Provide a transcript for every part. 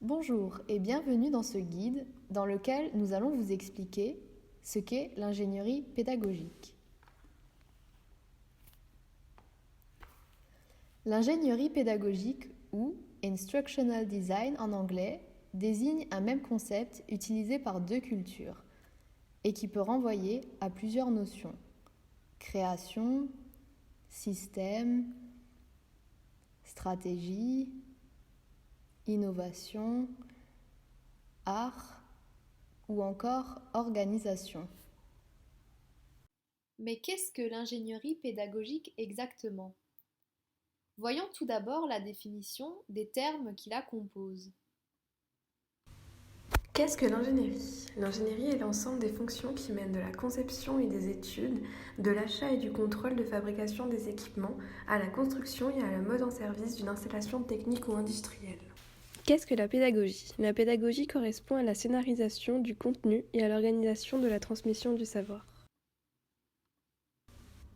Bonjour et bienvenue dans ce guide dans lequel nous allons vous expliquer ce qu'est l'ingénierie pédagogique. L'ingénierie pédagogique ou Instructional Design en anglais désigne un même concept utilisé par deux cultures et qui peut renvoyer à plusieurs notions: création, système, stratégie, innovation, art ou encore organisation. Mais qu'est-ce que l'ingénierie pédagogique exactement ? Voyons tout d'abord la définition des termes qui la composent. Qu'est-ce que l'ingénierie ? L'ingénierie est l'ensemble des fonctions qui mènent de la conception et des études, de l'achat et du contrôle de fabrication des équipements, à la construction et à la mise en service d'une installation technique ou industrielle. Qu'est-ce que la pédagogie ? La pédagogie correspond à la scénarisation du contenu et à l'organisation de la transmission du savoir.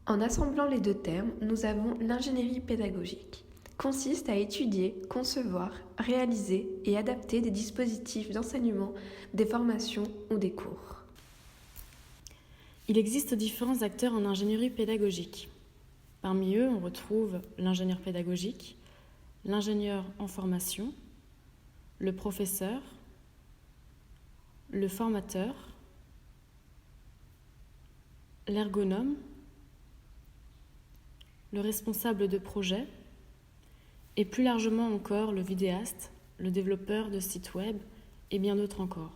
En assemblant les deux termes, nous avons l'ingénierie pédagogique. Consiste à étudier, concevoir, réaliser et adapter des dispositifs d'enseignement, des formations ou des cours. Il existe différents acteurs en ingénierie pédagogique. Parmi eux, on retrouve l'ingénieur pédagogique, l'ingénieur en formation, le professeur, le formateur, l'ergonome, le responsable de projet et plus largement encore le vidéaste, le développeur de sites web et bien d'autres encore.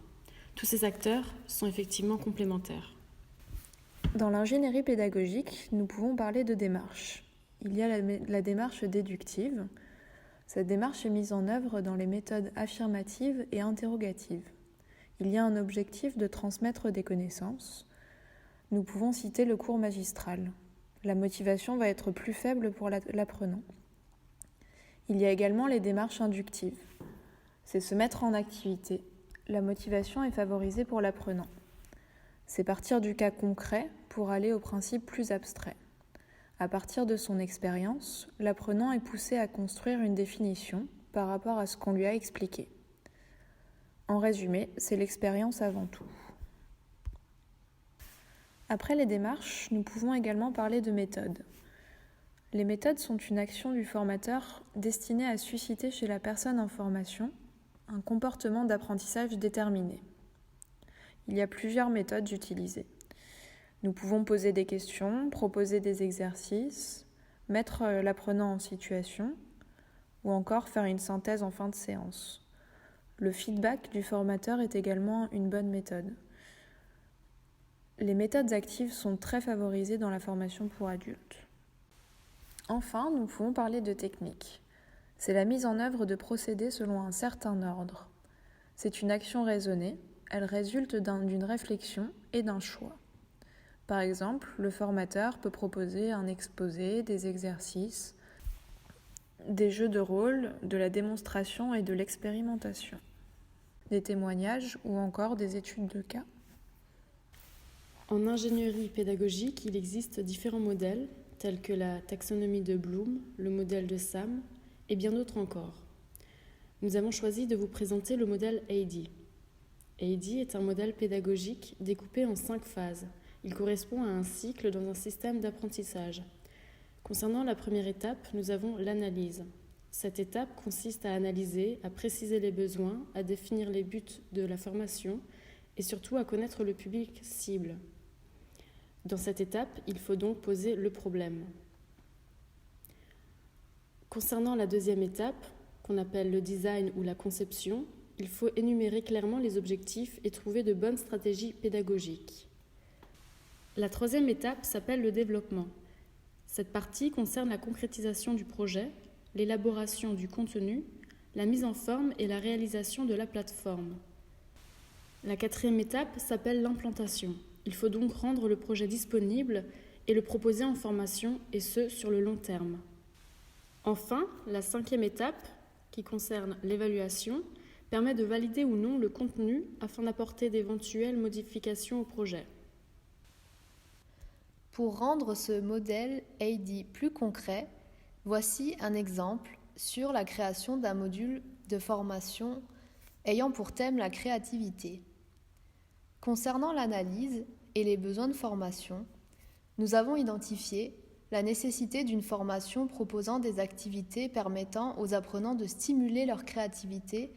Tous ces acteurs sont effectivement complémentaires. Dans l'ingénierie pédagogique, nous pouvons parler de démarche. Il y a la démarche déductive. Cette démarche est mise en œuvre dans les méthodes affirmatives et interrogatives. Il y a un objectif de transmettre des connaissances. Nous pouvons citer le cours magistral. La motivation va être plus faible pour l'apprenant. Il y a également les démarches inductives. C'est se mettre en activité. La motivation est favorisée pour l'apprenant. C'est partir du cas concret pour aller au principe plus abstrait. À partir de son expérience, l'apprenant est poussé à construire une définition par rapport à ce qu'on lui a expliqué. En résumé, c'est l'expérience avant tout. Après les démarches, nous pouvons également parler de méthodes. Les méthodes sont une action du formateur destinée à susciter chez la personne en formation un comportement d'apprentissage déterminé. Il y a plusieurs méthodes utilisées. Nous pouvons poser des questions, proposer des exercices, mettre l'apprenant en situation ou encore faire une synthèse en fin de séance. Le feedback du formateur est également une bonne méthode. Les méthodes actives sont très favorisées dans la formation pour adultes. Enfin, nous pouvons parler de technique. C'est la mise en œuvre de procédés selon un certain ordre. C'est une action raisonnée, elle résulte d'une réflexion et d'un choix. Par exemple, le formateur peut proposer un exposé, des exercices, des jeux de rôle, de la démonstration et de l'expérimentation, des témoignages ou encore des études de cas. En ingénierie pédagogique, il existe différents modèles, tels que la taxonomie de Bloom, le modèle de Sam et bien d'autres encore. Nous avons choisi de vous présenter le modèle AIDI. AIDI est un modèle pédagogique découpé en 5 phases. Il correspond à un cycle dans un système d'apprentissage. Concernant la première étape, nous avons l'analyse. Cette étape consiste à analyser, à préciser les besoins, à définir les buts de la formation et surtout à connaître le public cible. Dans cette étape, il faut donc poser le problème. Concernant la deuxième étape, qu'on appelle le design ou la conception, il faut énumérer clairement les objectifs et trouver de bonnes stratégies pédagogiques. La troisième étape s'appelle le développement. Cette partie concerne la concrétisation du projet, l'élaboration du contenu, la mise en forme et la réalisation de la plateforme. La quatrième étape s'appelle l'implantation. Il faut donc rendre le projet disponible et le proposer en formation, et ce, sur le long terme. Enfin, la cinquième étape, qui concerne l'évaluation, permet de valider ou non le contenu afin d'apporter d'éventuelles modifications au projet. Pour rendre ce modèle AIDI plus concret, voici un exemple sur la création d'un module de formation ayant pour thème la créativité. Concernant l'analyse et les besoins de formation, nous avons identifié la nécessité d'une formation proposant des activités permettant aux apprenants de stimuler leur créativité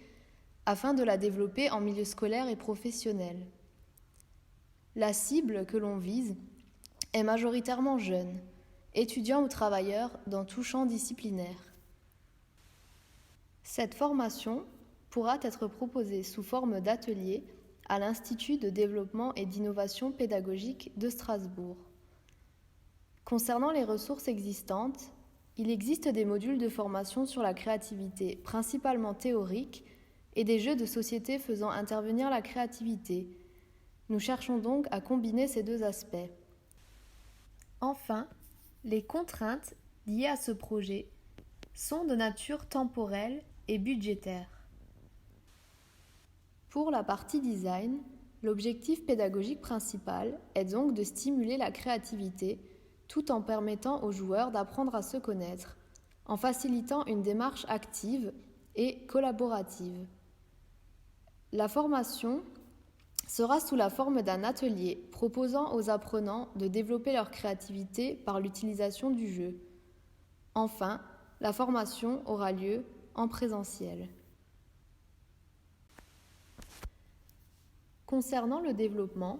afin de la développer en milieu scolaire et professionnel. La cible que l'on vise est majoritairement jeune, étudiants ou travailleurs dans tout champ disciplinaire. Cette formation pourra être proposée sous forme d'atelier à l'Institut de développement et d'innovation pédagogique de Strasbourg. Concernant les ressources existantes, il existe des modules de formation sur la créativité, principalement théoriques, et des jeux de société faisant intervenir la créativité. Nous cherchons donc à combiner ces deux aspects. Enfin, les contraintes liées à ce projet sont de nature temporelle et budgétaire. Pour la partie design, l'objectif pédagogique principal est donc de stimuler la créativité tout en permettant aux joueurs d'apprendre à se connaître, en facilitant une démarche active et collaborative. La formation sera sous la forme d'un atelier proposant aux apprenants de développer leur créativité par l'utilisation du jeu. Enfin, la formation aura lieu en présentiel. Concernant le développement,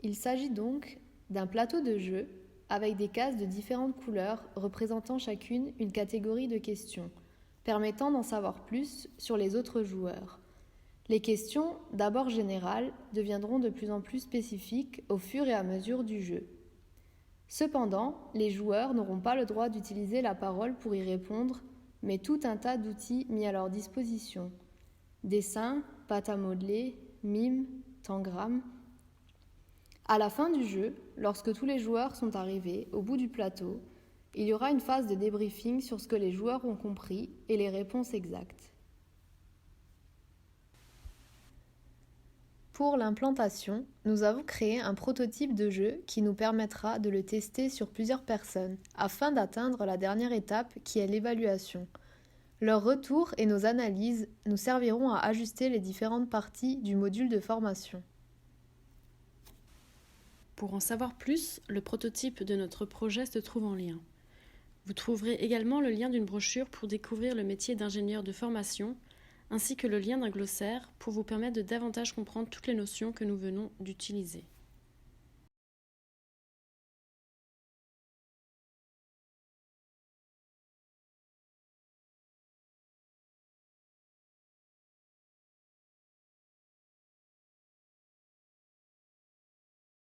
il s'agit donc d'un plateau de jeu avec des cases de différentes couleurs représentant chacune une catégorie de questions, permettant d'en savoir plus sur les autres joueurs. Les questions, d'abord générales, deviendront de plus en plus spécifiques au fur et à mesure du jeu. Cependant, les joueurs n'auront pas le droit d'utiliser la parole pour y répondre, mais tout un tas d'outils mis à leur disposition. Dessins, pâte à modeler, mimes, tangrammes. À la fin du jeu, lorsque tous les joueurs sont arrivés au bout du plateau, il y aura une phase de débriefing sur ce que les joueurs ont compris et les réponses exactes. Pour l'implantation, nous avons créé un prototype de jeu qui nous permettra de le tester sur plusieurs personnes afin d'atteindre la dernière étape qui est l'évaluation. Leur retour et nos analyses nous serviront à ajuster les différentes parties du module de formation. Pour en savoir plus, le prototype de notre projet se trouve en lien. Vous trouverez également le lien d'une brochure pour découvrir le métier d'ingénieur de formation, ainsi que le lien d'un glossaire pour vous permettre de davantage comprendre toutes les notions que nous venons d'utiliser.